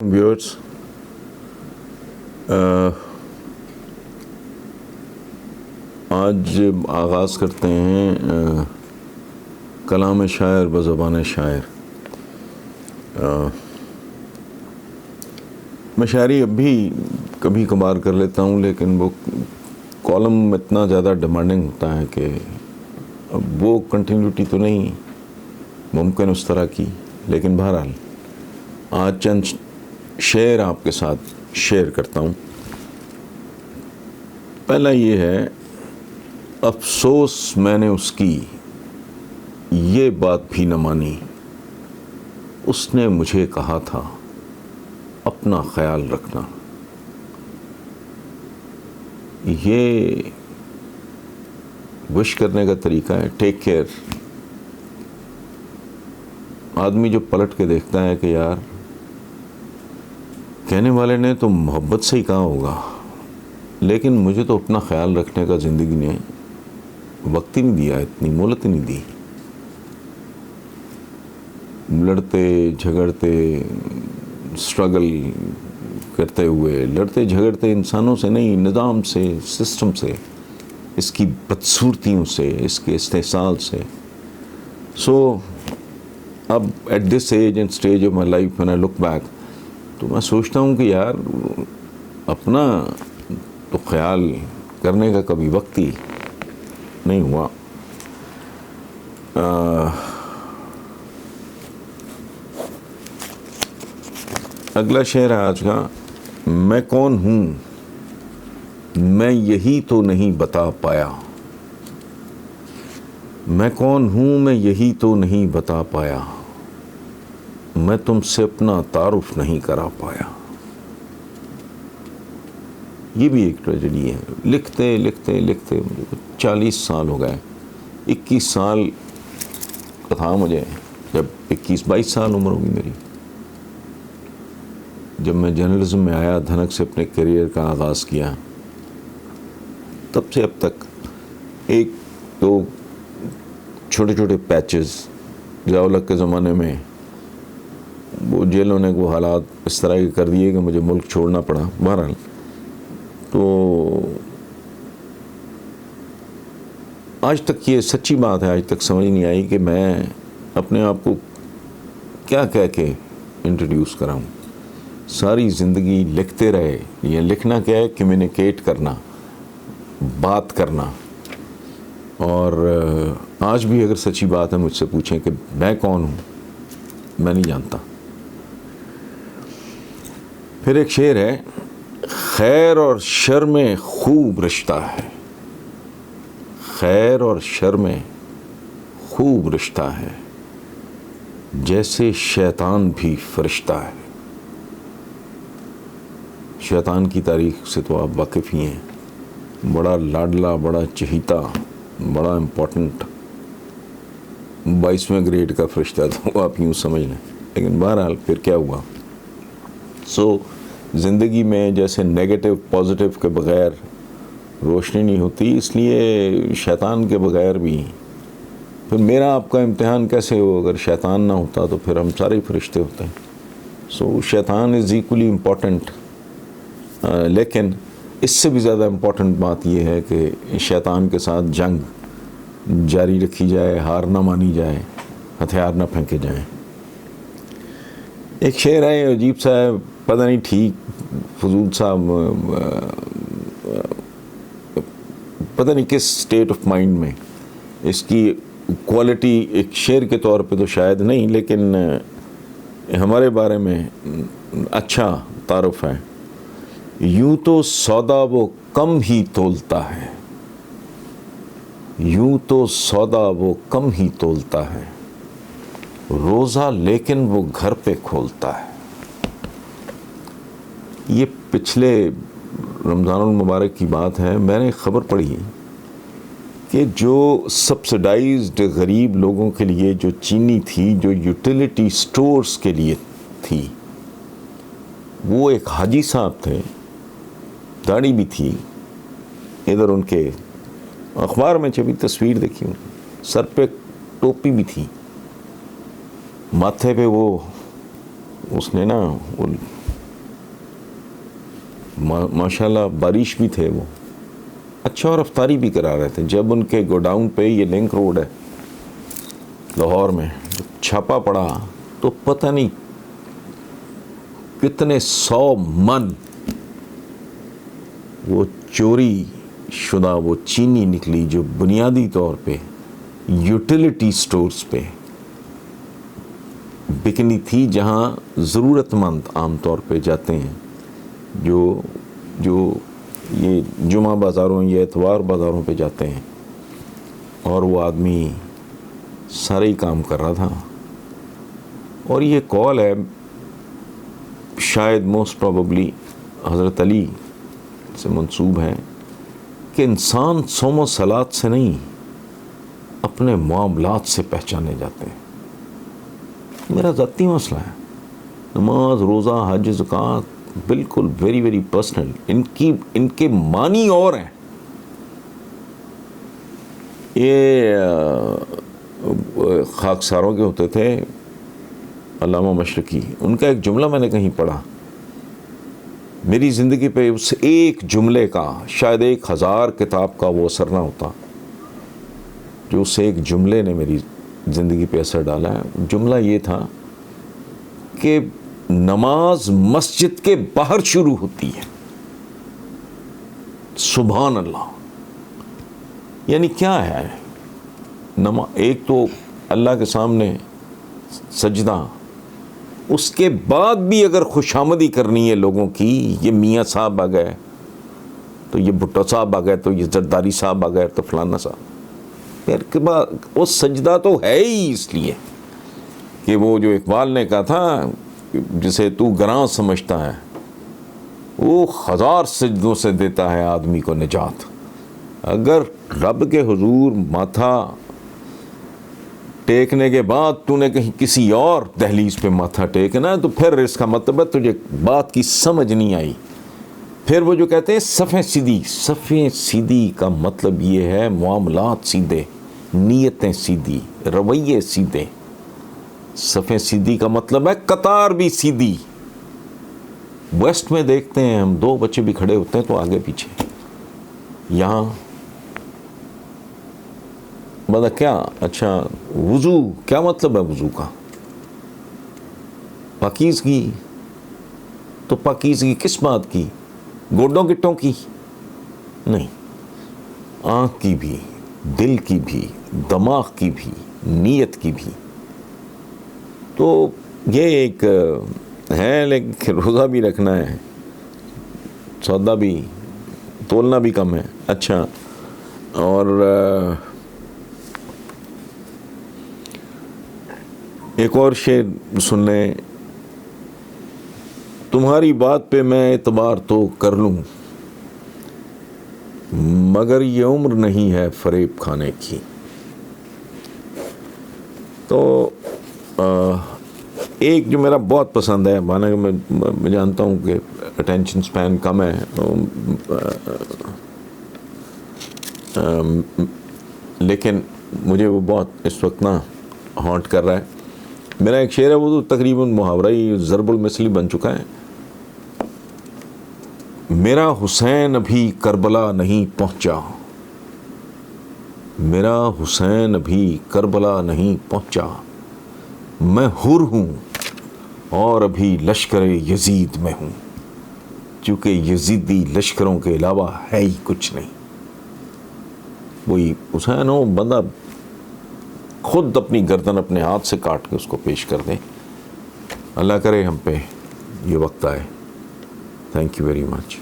Viewers, آج آغاز کرتے ہیں کلام شاعر بزبان شاعر۔ میں شاعری اب بھی کبھی کبھار کر لیتا ہوں، لیکن وہ کالم اتنا زیادہ ڈیمانڈنگ ہوتا ہے کہ اب وہ کنٹینیوٹی تو نہیں ممکن اس طرح کی، لیکن بہرحال آج چند شعر آپ کے ساتھ شیئر کرتا ہوں۔ پہلا یہ ہے: افسوس میں نے اس کی یہ بات بھی نہ مانی، اس نے مجھے کہا تھا اپنا خیال رکھنا۔ یہ وش کرنے کا طریقہ ہے، ٹیک کیئر۔ آدمی جو پلٹ کے دیکھتا ہے کہ یار کہنے والے نے تو محبت سے ہی کہا ہوگا، لیکن مجھے تو اپنا خیال رکھنے کا زندگی نے وقت ہی نہیں دیا، اتنی مہلت ہی نہیں دی۔ لڑتے جھگڑتے، اسٹرگل کرتے ہوئے، لڑتے جھگڑتے انسانوں سے نہیں، نظام سے، سسٹم سے، اس کی بدصورتیوں سے، اس کے استحصال سے۔ اب at this age and stage of my life when I look back، تو میں سوچتا ہوں کہ یار اپنا تو خیال کرنے کا کبھی وقت ہی نہیں ہوا۔ اگلا شعر ہے آج کا: میں کون ہوں میں یہی تو نہیں بتا پایا، میں کون ہوں میں یہی تو نہیں بتا پایا، میں تم سے اپنا تعارف نہیں کرا پایا۔ یہ بھی ایک ٹریجڈی ہے۔ لکھتے لکھتے لکھتے مجھے 40 سال ہو گئے، 21 سال کا تھا مجھے جب 22 سال عمر ہوگی میری، جب میں جرنلزم میں آیا، دھنک سے اپنے کیریئر کا آغاز کیا۔ تب سے اب تک ایک دو چھوٹے چھوٹے پیچز، ضیاء کے زمانے میں وہ جیلوں نے وہ حالات اس طرح کے کر دیے کہ مجھے ملک چھوڑنا پڑا۔ بہرحال تو آج تک یہ سچی بات ہے، آج تک سمجھ نہیں آئی کہ میں اپنے آپ کو کیا کہہ کے انٹروڈیوس کراؤں۔ ساری زندگی لکھتے رہے۔ یہ لکھنا کیا ہے؟ کمیونیکیٹ کرنا، بات کرنا۔ اور آج بھی اگر سچی بات ہے، مجھ سے پوچھیں کہ میں کون ہوں، میں نہیں جانتا۔ پھر ایک شعر ہے: خیر اور شر میں خوب رشتہ ہے، خیر اور شر میں خوب رشتہ ہے، جیسے شیطان بھی فرشتہ ہے۔ شیطان کی تاریخ سے تو آپ واقف ہی ہیں، بڑا لاڈلا، بڑا چہیتا، بڑا امپورٹنٹ 22ویں گریڈ کا فرشتہ تھا، آپ یوں سمجھ لیں۔ لیکن بہرحال پھر کیا ہوا؟ زندگی میں جیسے نیگیٹو پازیٹیو کے بغیر روشنی نہیں ہوتی، اس لیے شیطان کے بغیر بھی پھر میرا آپ کا امتحان کیسے ہو؟ اگر شیطان نہ ہوتا تو پھر ہم سارے فرشتے ہوتے ہیں۔ شیطان از ایکولی امپورٹنٹ، لیکن اس سے بھی زیادہ امپورٹنٹ بات یہ ہے کہ شیطان کے ساتھ جنگ جاری رکھی جائے، ہار نہ مانی جائے، ہتھیار نہ پھینکے جائیں۔ ایک شعر ہے عجیب سا ہے، پتہ نہیں ٹھیک فضول سا، پتہ نہیں کس سٹیٹ آف مائنڈ میں اس کی کوالٹی ایک شعر کے طور پہ تو شاید نہیں، لیکن ہمارے بارے میں اچھا تعارف ہے۔ یوں تو سودا وہ کم ہی تولتا ہے، یوں تو سودا وہ کم ہی تولتا ہے، روزہ لیکن وہ گھر پہ کھولتا ہے۔ یہ پچھلے رمضان المبارک کی بات ہے، میں نے خبر پڑھی کہ جو سبسڈائزڈ غریب لوگوں کے لیے جو چینی تھی، جو یوٹیلیٹی سٹورز کے لیے تھی، وہ ایک حاجی صاحب تھے، داڑھی بھی تھی، ادھر ان کے اخبار میں چھپی تصویر دیکھی، سر پہ ٹوپی بھی تھی، ماتھے پہ وہ اس نے نا ماشاءاللہ بارش بھی تھے وہ، اچھا، اور افطاری بھی کرا رہے تھے. جب ان کے گوڈاؤن پہ، یہ لنک روڈ ہے لاہور میں، جب چھاپا پڑا تو پتہ نہیں کتنے 100 من وہ چوری شدہ وہ چینی نکلی، جو بنیادی طور پہ یوٹیلیٹی سٹورز پہ بکنی تھی، جہاں ضرورت مند عام طور پہ جاتے ہیں، جو یہ جمعہ بازاروں یا اتوار بازاروں پہ جاتے ہیں. اور وہ آدمی سارے ہی کام کر رہا تھا. اور یہ قول ہے شاید موسٹ پروبیبلی حضرت علی سے منسوب ہے کہ انسان صوم و صلات سے نہیں، اپنے معاملات سے پہچانے جاتے ہیں. میرا ذاتی مسئلہ ہے، نماز، روزہ، حج، زکوٰۃ بالکل ویری ویری پرسنل. ان کے معنی اور ہیں. یہ خاکساروں کے ہوتے تھے علامہ مشرقی، ان کا ایک جملہ میں نے کہیں پڑھا، میری زندگی پہ اس ایک جملے کا شاید 1000 کتاب کا وہ اثر نہ ہوتا جو اس ایک جملے نے میری زندگی پہ اثر ڈالا ہے. جملہ یہ تھا کہ نماز مسجد کے باہر شروع ہوتی ہے. سبحان اللہ. یعنی کیا ہے ایک تو اللہ کے سامنے سجدہ، اس کے بعد بھی اگر خوشامدی کرنی ہے لوگوں کی، یہ میاں صاحب آ گئے تو یہ بھٹو صاحب آ گئے تو یہ زرداری صاحب آ گئے تو فلانا صاحب، پھر کے بعد وہ سجدہ تو ہے ہی اس لیے کہ وہ جو اقبال نے کہا تھا، جسے تو گراں سمجھتا ہے وہ 1000 سجدوں سے دیتا ہے آدمی کو نجات. اگر رب کے حضور ماتھا ٹیکنے کے بعد تو نے کہیں کسی اور دہلیز پہ ماتھا ٹیکنا ہے تو پھر اس کا مطلب ہے تجھے بات کی سمجھ نہیں آئی. پھر وہ جو کہتے ہیں صفیں سیدھی، صفیں سیدھی کا مطلب یہ ہے معاملات سیدھے، نیتیں سیدھی، رویے سیدھے. صفیں سیدھی کا مطلب ہے قطار بھی سیدھی. ویسٹ میں دیکھتے ہیں ہم، 2 بچے بھی کھڑے ہوتے ہیں تو آگے پیچھے. یہاں بتا کیا؟ اچھا وضو، کیا مطلب ہے وضو کا؟ پاکیزگی. تو پاکیزگی کس بات کی؟ گوڈوں گٹوں کی نہیں، آنکھ کی بھی، دل کی بھی، دماغ کی بھی، نیت کی بھی. تو یہ ایک ہے، لیکن روزہ بھی رکھنا ہے، سودا بھی، تولنا بھی کم ہے. اچھا، اور ایک اور شعر سن لیں. تمہاری بات پہ میں اعتبار تو کر لوں، مگر یہ عمر نہیں ہے فریب کھانے کی. تو ایک جو میرا بہت پسند ہے، مانا کہ میں جانتا ہوں کہ اٹینشن سپین کم ہے، لیکن مجھے وہ بہت اس وقت نا ہانٹ کر رہا ہے. میرا ایک شعر ہے، وہ تو تقریباً محاورہ ہی ضرب المثل بن چکا ہے. میرا حسین ابھی کربلا نہیں پہنچا، میرا حسین ابھی کربلا نہیں پہنچا، میں حر ہوں اور ابھی لشکر یزید میں ہوں، چونکہ یزیدی لشکروں کے علاوہ ہے ہی کچھ نہیں. وہی حسین ہو، بندہ خود اپنی گردن اپنے ہاتھ سے کاٹ کے اس کو پیش کر دے. اللہ کرے ہم پہ یہ وقت آئے. Thank you very much.